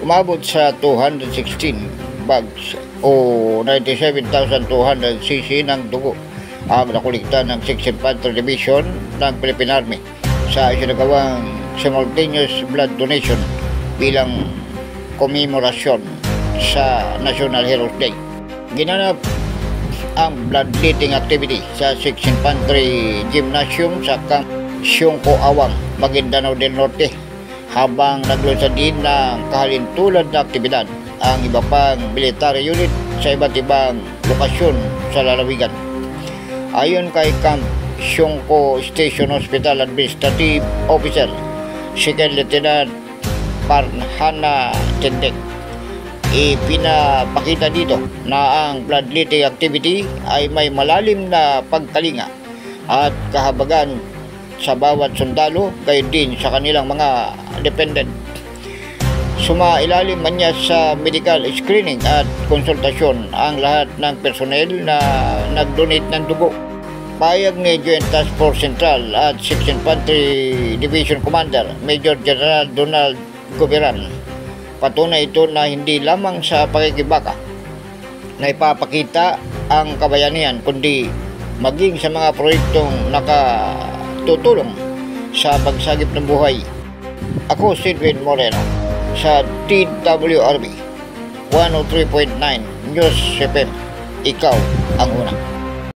umabot sa 216 bags o 97,200 cc ng dugo ang nakulikta ng 6th Infantry Division ng Philippine Army sa isinagawang simultaneous blood donation bilang komemorasyon sa National Heroes Day. Ginanap ang bloodletting activity sa 6th Infantry Gymnasium sa Camp Siongco Awang, Maguindanao del Norte, habang naglunsad din ng kahalintulad na aktibidad ang iba pang military unit sa iba't ibang lokasyon sa lalawigan. Ayon kay Camp Siongco Station Hospital Administrative Officer, Second Lieutenant Parhana Tendek, ipinapakita dito na ang bloodletting activity ay may malalim na pagkalinga at kahabagan sa bawat sundalo, gayon din sa kanilang mga dependent. Sumailalim man niya sa medical screening at konsultasyon ang lahat ng personnel na nag-donate ng dugo. Payag ni Joint Task Force Central at 6th Infantry Division Commander Major General Donald Goberan, patunay ito na hindi lamang sa pakikibaka na ipapakita ang kabayanihan, kundi maging sa mga proyektong nakatutulong sa pagsagip ng buhay. Ako si Edwin Moreno sa TWRB 103.9 News FM. Ikaw ang una.